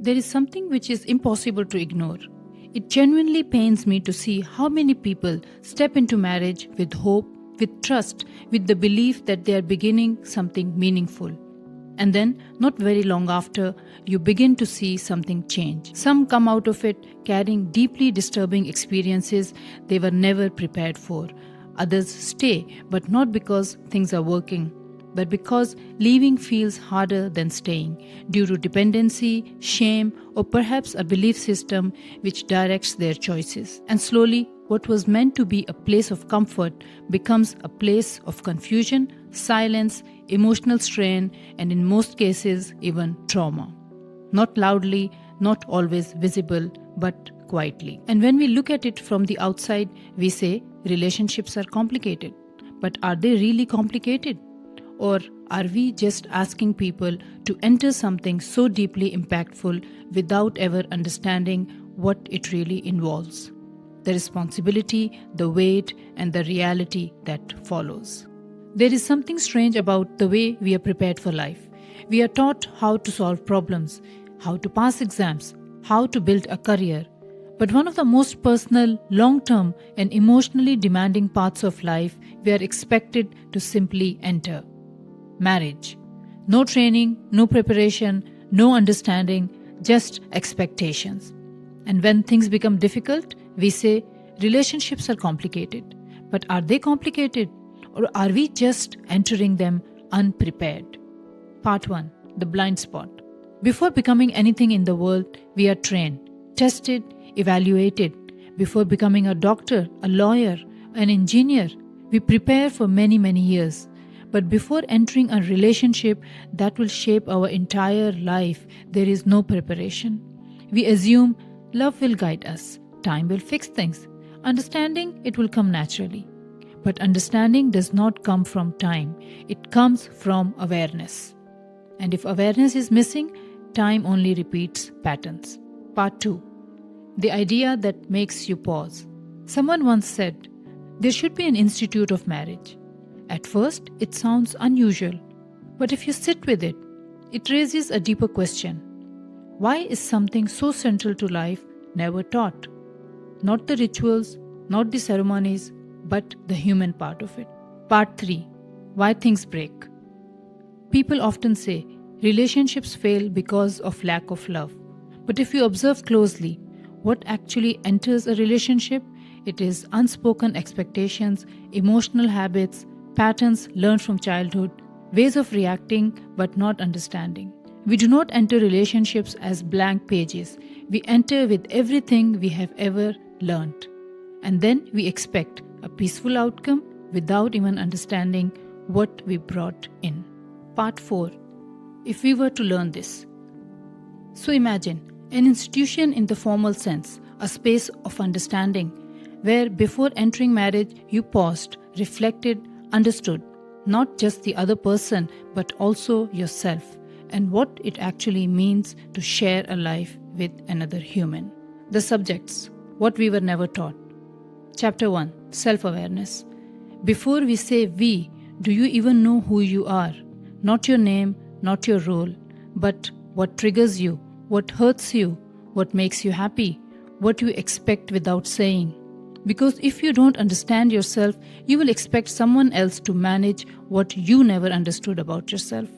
There is something which is impossible to ignore. It genuinely pains me to see how many people step into marriage with hope, with trust, with the belief that they are beginning something meaningful. And then, not very long after, you begin to see something change. Some come out of it carrying deeply disturbing experiences they were never prepared for. Others stay, but not because things are working, but because leaving feels harder than staying, due to dependency, shame, or perhaps a belief system which directs their choices. And slowly, what was meant to be a place of comfort becomes a place of confusion, silence, emotional strain, and in most cases, even trauma. Not loudly, not always visible, but quietly. And when we look at it from the outside, we say relationships are complicated. But are they really complicated? Or are we just asking people to enter something so deeply impactful without ever understanding what it really involves? The responsibility, the weight, and the reality that follows. There is something strange about the way we are prepared for life. We are taught how to solve problems, how to pass exams, how to build a career. But one of the most personal, long-term, and emotionally demanding parts of life we are expected to simply enter. Marriage. No training, no preparation, no understanding, just expectations. And when things become difficult, we say relationships are complicated. But are they complicated? Or are we just entering them unprepared? Part 1. The blind spot. Before becoming anything in the world, we are trained, tested, evaluated. Before becoming a doctor, a lawyer, an engineer, we prepare for many, many years. But before entering a relationship that will shape our entire life, there is no preparation. We assume love will guide us, time will fix things, understanding it will come naturally. But understanding does not come from time, it comes from awareness. And if awareness is missing, time only repeats patterns. Part 2. The idea that makes you pause. Someone once said, there should be an institute of marriage. At first, it sounds unusual, but if you sit with it, it raises a deeper question. Why is something so central to life never taught? Not the rituals, not the ceremonies, but the human part of it. Part 3. Why things break. People often say relationships fail because of lack of love. But if you observe closely, what actually enters a relationship? It is unspoken expectations, emotional habits, patterns learned from childhood, ways of reacting but not understanding. We do not enter relationships as blank pages. We enter with everything we have ever learned. And then we expect a peaceful outcome without even understanding what we brought in. Part 4. If we were to learn this. So imagine an institution in the formal sense, a space of understanding, where before entering marriage you paused, reflected, understood not just the other person but also yourself and what it actually means to share a life with another human. The subjects, what we were never taught. Chapter 1. Self-awareness. Before we say we, do you even know who you are? Not your name, not your role, but what triggers you, what hurts you, what makes you happy, what you expect without saying. Because if you don't understand yourself, you will expect someone else to manage what you never understood about yourself.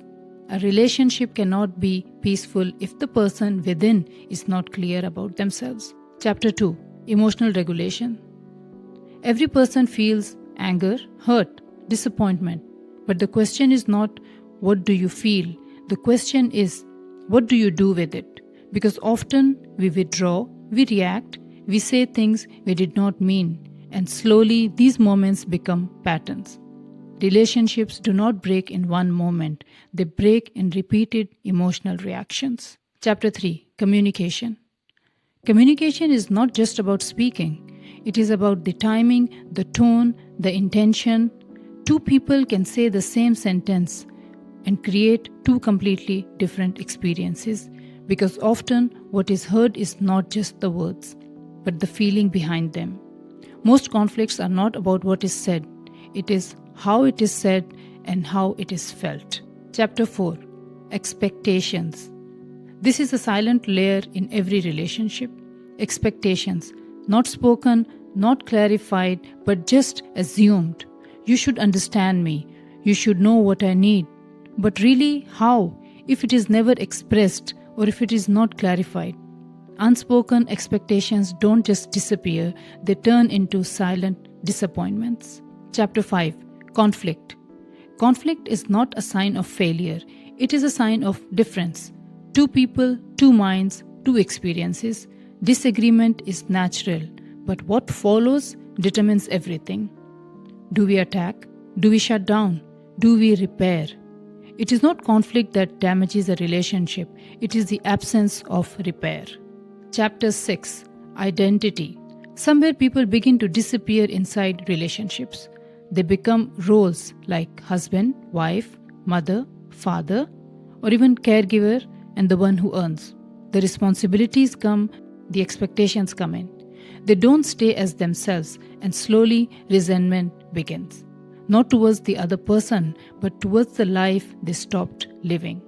A relationship cannot be peaceful if the person within is not clear about themselves. Chapter 2. Emotional regulation. Every person feels anger, hurt, disappointment. But the question is not, what do you feel? The question is, what do you do with it? Because often we withdraw, we react, we say things we did not mean, and slowly these moments become patterns. Relationships do not break in one moment, they break in repeated emotional reactions. Chapter 3. Communication. Communication is not just about speaking, it is about the timing, the tone, the intention. Two people can say the same sentence and create two completely different experiences, because often what is heard is not just the words, but the feeling behind them. Most conflicts are not about what is said, it is how it is said and how it is felt. Chapter 4. Expectations. This is a silent layer in every relationship. Expectations, not spoken, not clarified, but just assumed. You should understand me. You should know what I need. But really, how, if it is never expressed or if it is not clarified? Unspoken expectations don't just disappear, they turn into silent disappointments. Chapter 5. Conflict. Conflict is not a sign of failure, it is a sign of difference. Two people, two minds, two experiences. Disagreement is natural, but what follows determines everything. Do we attack? Do we shut down? Do we repair? It is not conflict that damages a relationship, it is the absence of repair. Chapter 6. Identity. Somewhere people begin to disappear inside relationships. They become roles like husband, wife, mother, father, or even caregiver and the one who earns. The responsibilities come, the expectations come in. They don't stay as themselves, and slowly resentment begins. Not towards the other person, but towards the life they stopped living.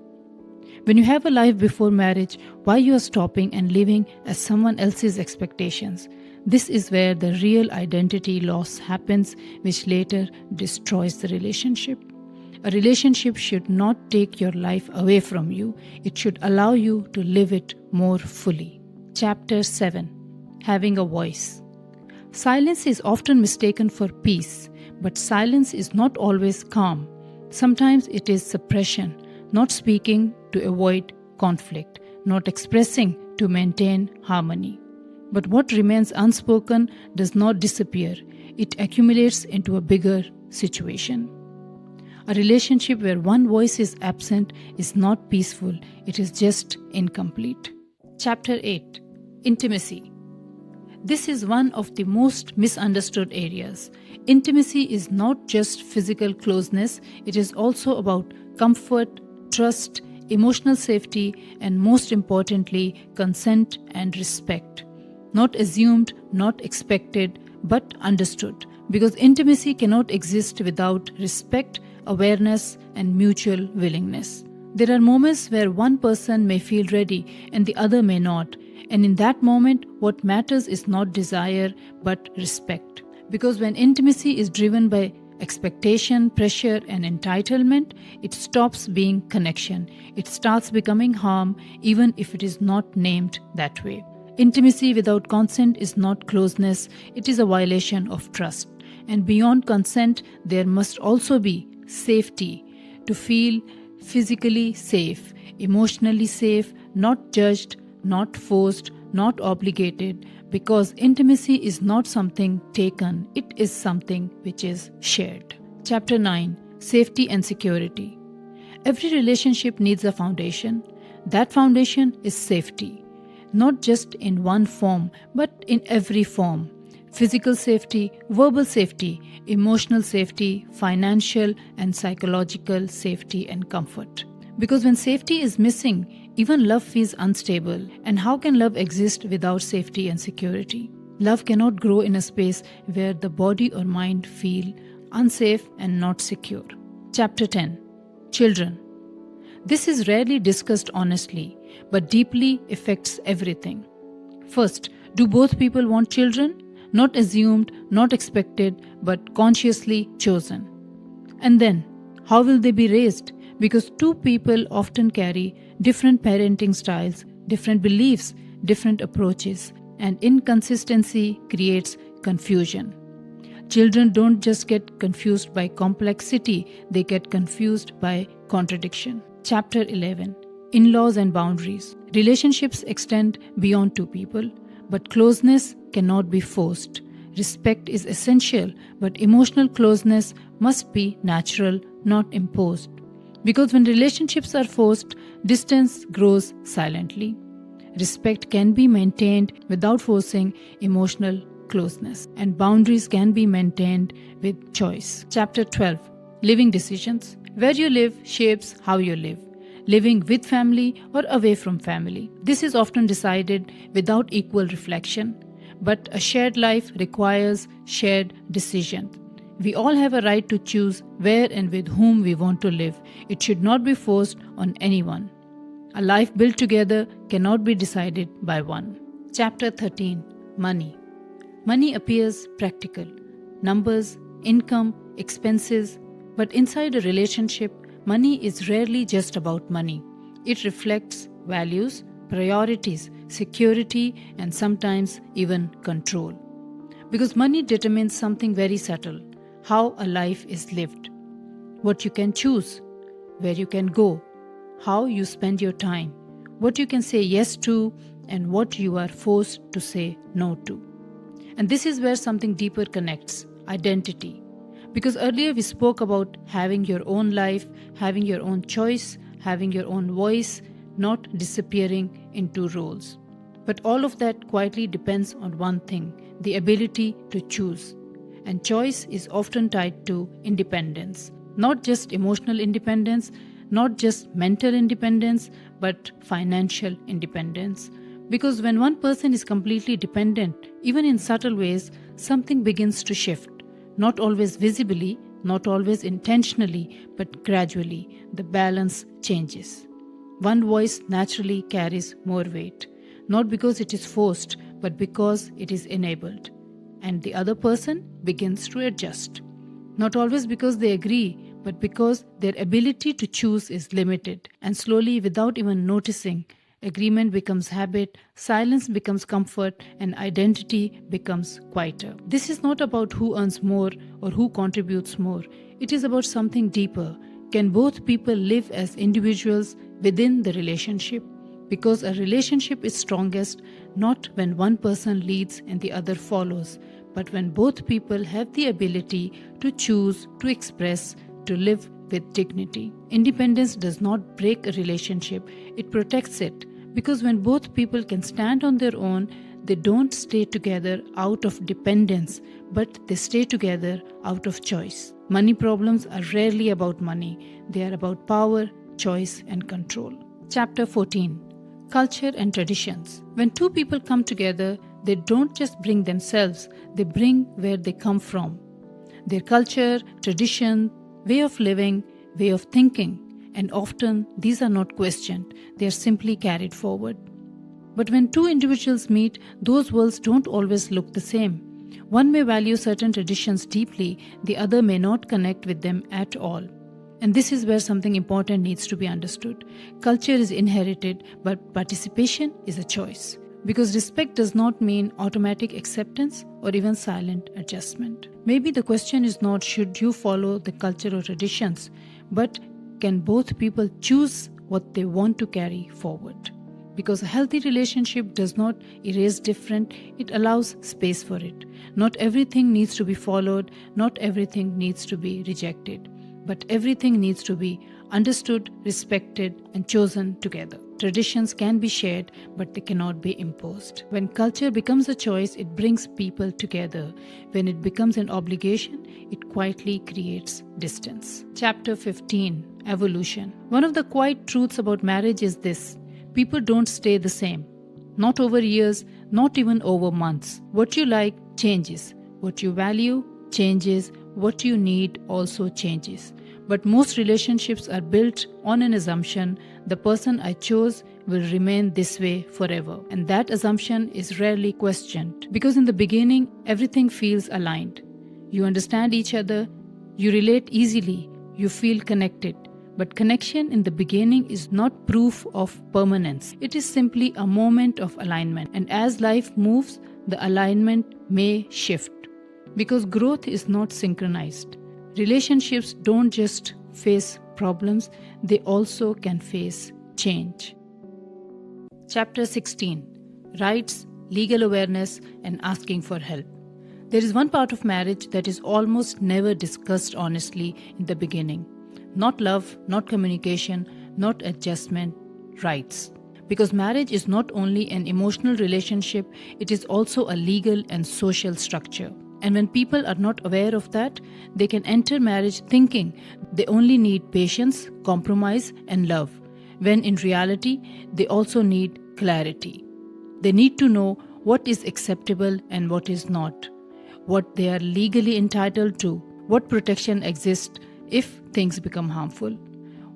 When you have a life before marriage, why you are stopping and living as someone else's expectations? This is where the real identity loss happens, which later destroys the relationship. A relationship should not take your life away from you. It should allow you to live it more fully. Chapter 7. Having a voice. Silence is often mistaken for peace, but silence is not always calm. Sometimes it is suppression, not speaking to avoid conflict, not expressing to maintain harmony. But what remains unspoken does not disappear. It accumulates into a bigger situation. A relationship where one voice is absent is not peaceful, it is just incomplete. Chapter 8. Intimacy. This is one of the most misunderstood areas. Intimacy is not just physical closeness, it is also about comfort, trust, emotional safety, and most importantly, consent and respect. Not assumed, not expected, but understood. Because intimacy cannot exist without respect, awareness, and mutual willingness. There are moments where one person may feel ready and the other may not. And in that moment, what matters is not desire, but respect. Because when intimacy is driven by expectation, pressure, and entitlement, it stops being connection. It starts becoming harm, even if it is not named that way. Intimacy without consent is not closeness, it is a violation of trust. And beyond consent, there must also be safety, to feel physically safe, emotionally safe, not judged, not forced, not obligated, because intimacy is not something taken, it is something which is shared. Chapter 9. Safety and security. Every relationship needs a foundation. That foundation is safety, not just in one form, but in every form. Physical safety, verbal safety, emotional safety, financial and psychological safety and comfort. Because when safety is missing, even love feels unstable. And how can love exist without safety and security? Love cannot grow in a space where the body or mind feel unsafe and not secure. Chapter 10. Children. This is rarely discussed honestly, but deeply affects everything. First, do both people want children? Not assumed, not expected, but consciously chosen. And then, how will they be raised? Because two people often carry different parenting styles, different beliefs, different approaches, and inconsistency creates confusion. Children don't just get confused by complexity, they get confused by contradiction. Chapter 11. In-laws and boundaries. Relationships extend beyond two people, but closeness cannot be forced. Respect is essential, but emotional closeness must be natural, not imposed. Because when relationships are forced, distance grows silently. Respect can be maintained without forcing emotional closeness, and boundaries can be maintained with choice. Chapter 12. Living decisions. Where you live shapes how you live. Living with family or away from family. This is often decided without equal reflection, but a shared life requires shared decision. We all have a right to choose where and with whom we want to live. It should not be forced on anyone. A life built together cannot be decided by one. Chapter 13. Money. Money appears practical. Numbers, income, expenses. But inside a relationship, money is rarely just about money. It reflects values, priorities, security, and sometimes even control. Because money determines something very subtle: how a life is lived, what you can choose, where you can go, how you spend your time, what you can say yes to, and what you are forced to say no to. And this is where something deeper connects: identity. Because earlier we spoke about having your own life, having your own choice, having your own voice, not disappearing into roles. But all of that quietly depends on one thing: the ability to choose. And choice is often tied to independence. Not just emotional independence, not just mental independence, but financial independence. Because when one person is completely dependent, even in subtle ways, something begins to shift. Not always visibly, not always intentionally, but gradually, the balance changes. One voice naturally carries more weight, not because it is forced, but because it is enabled. And the other person begins to adjust. Not always because they agree, but because their ability to choose is limited. And slowly, without even noticing, agreement becomes habit, silence becomes comfort, and identity becomes quieter. This is not about who earns more or who contributes more. It is about something deeper. Can both people live as individuals within the relationship? Because a relationship is strongest not when one person leads and the other follows, but when both people have the ability to choose, to express, to live with dignity. Independence does not break a relationship, it protects it. Because when both people can stand on their own, they don't stay together out of dependence, but they stay together out of choice. Money problems are rarely about money, they are about power, choice, and control. Chapter 14. Culture and traditions. When two people come together, they don't just bring themselves, they bring where they come from. Their culture, tradition, way of living, way of thinking. And often these are not questioned, they are simply carried forward. But when two individuals meet, those worlds don't always look the same. One may value certain traditions deeply, the other may not connect with them at all. And this is where something important needs to be understood. Culture is inherited, but participation is a choice. Because respect does not mean automatic acceptance or even silent adjustment. Maybe the question is not should you follow the culture or traditions, but can both people choose what they want to carry forward? Because a healthy relationship does not erase different, it allows space for it. Not everything needs to be followed, not everything needs to be rejected. But everything needs to be understood, respected, and chosen together. Traditions can be shared, but they cannot be imposed. When culture becomes a choice, it brings people together. When it becomes an obligation, it quietly creates distance. Chapter 15. Evolution. One of the quiet truths about marriage is this: people don't stay the same. Not over years, not even over months. What you like changes. What you value changes. What you need also changes. But most relationships are built on an assumption: the person I chose will remain this way forever. And that assumption is rarely questioned. Because in the beginning, everything feels aligned. You understand each other, you relate easily, you feel connected. But connection in the beginning is not proof of permanence. It is simply a moment of alignment. And as life moves, the alignment may shift. Because growth is not synchronized. Relationships don't just face problems, they also can face change. Chapter 16. Rights, legal awareness, and asking for help. There is one part of marriage that is almost never discussed honestly in the beginning. Not love, not communication, not adjustment, rights. Because marriage is not only an emotional relationship, it is also a legal and social structure. And when people are not aware of that, they can enter marriage thinking they only need patience, compromise, and love, when in reality, they also need clarity. They need to know what is acceptable and what is not, what they are legally entitled to, what protection exists if things become harmful,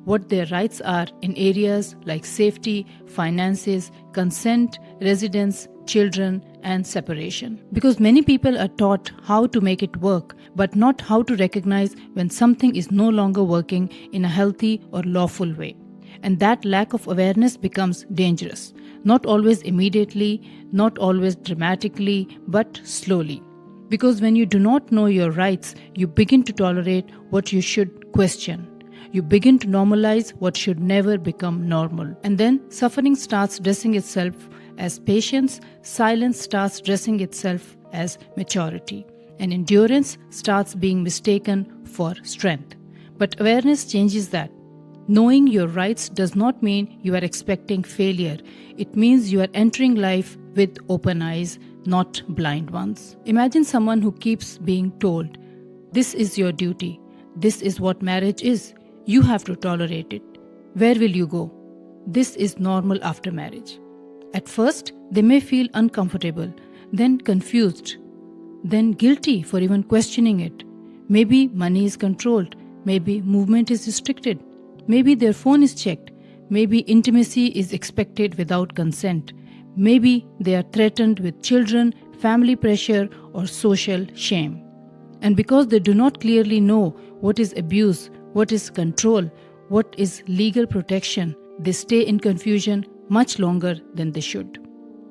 what their rights are in areas like safety, finances, consent, residence, children, and separation. Because many people are taught how to make it work, but not how to recognize when something is no longer working in a healthy or lawful way. And that lack of awareness becomes dangerous. Not always immediately, not always dramatically, but slowly. Because when you do not know your rights, you begin to tolerate what you should question. You begin to normalize what should never become normal. And then suffering starts dressing itself as patience, silence starts dressing itself as maturity, and endurance starts being mistaken for strength. But awareness changes that. Knowing your rights does not mean you are expecting failure. It means you are entering life with open eyes, not blind ones. Imagine someone who keeps being told, "This is your duty. This is what marriage is. You have to tolerate it. Where will you go? This is normal after marriage." At first, they may feel uncomfortable, then confused, then guilty for even questioning it. Maybe money is controlled. Maybe movement is restricted. Maybe their phone is checked. Maybe intimacy is expected without consent. Maybe they are threatened with children, family pressure, or social shame. And because they do not clearly know what is abuse, what is control, what is legal protection, they stay in confusion much longer than they should.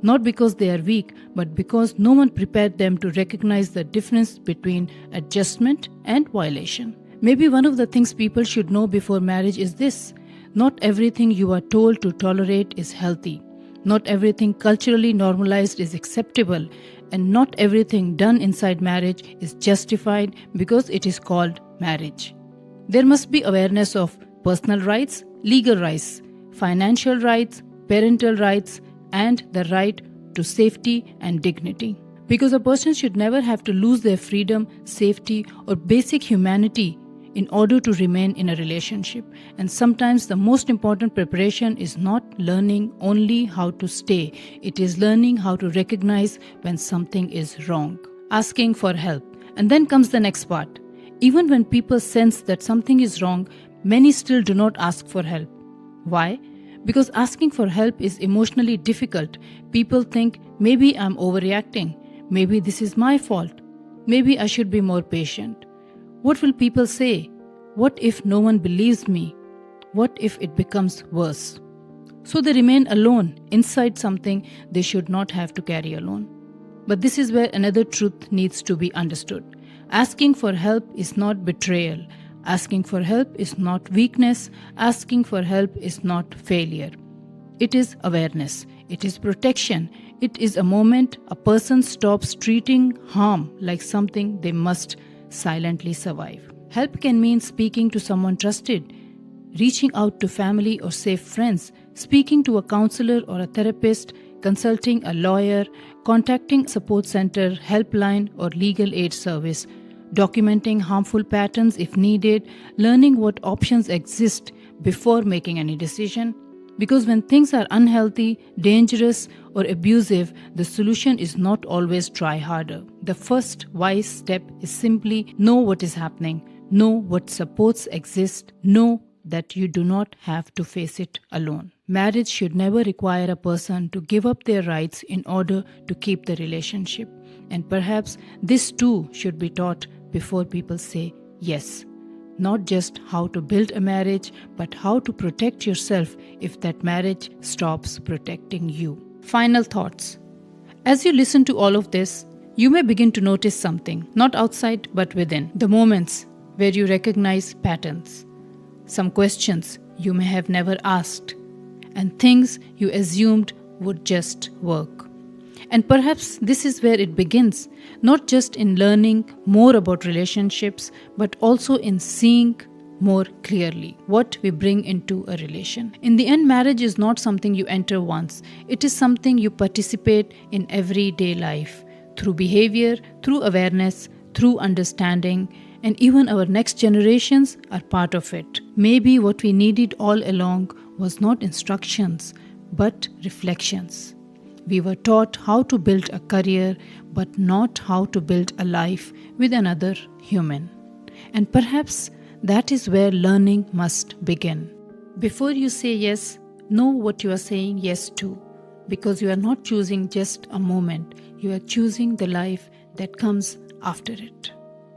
Not because they are weak, but because no one prepared them to recognize the difference between adjustment and violation. Maybe one of the things people should know before marriage is this: not everything you are told to tolerate is healthy. Not everything culturally normalized is acceptable, and not everything done inside marriage is justified because it is called marriage. There must be awareness of personal rights, legal rights, financial rights, parental rights, and the right to safety and dignity. Because a person should never have to lose their freedom, safety, or basic humanity in order to remain in a relationship. And sometimes the most important preparation is not learning only how to stay. It is learning how to recognize when something is wrong. Asking for help. And then comes the next part. Even when people sense that something is wrong, many still do not ask for help. Why? Because asking for help is emotionally difficult. People think, maybe I'm overreacting. Maybe this is my fault. Maybe I should be more patient. What will people say? What if no one believes me? What if it becomes worse? So they remain alone inside something they should not have to carry alone. But this is where another truth needs to be understood. Asking for help is not betrayal. Asking for help is not weakness. Asking for help is not failure. It is awareness. It is protection. It is a moment a person stops treating harm like something they must silently survive. Help can mean speaking to someone trusted, reaching out to family or safe friends, speaking to a counselor or a therapist, consulting a lawyer, contacting a support center, helpline, or legal aid service, documenting harmful patterns if needed, learning what options exist before making any decision. Because when things are unhealthy, dangerous, or abusive, the solution is not always try harder. The first wise step is simply know what is happening, know what supports exist, know that you do not have to face it alone. Marriage should never require a person to give up their rights in order to keep the relationship. And perhaps this too should be taught before people say yes. Not just how to build a marriage, but how to protect yourself if that marriage stops protecting you. Final thoughts. As you listen to all of this, you may begin to notice something, not outside but within. The moments where you recognize patterns, some questions you may have never asked, and things you assumed would just work. And perhaps this is where it begins, not just in learning more about relationships, but also in seeing more clearly what we bring into a relation. In the end, marriage is not something you enter once. It is something you participate in everyday life, through behavior, through awareness, through understanding, and even our next generations are part of it. Maybe what we needed all along was not instructions, but reflections. We were taught how to build a career, but not how to build a life with another human. And perhaps that is where learning must begin. Before you say yes, know what you are saying yes to, because you are not choosing just a moment, you are choosing the life that comes after it.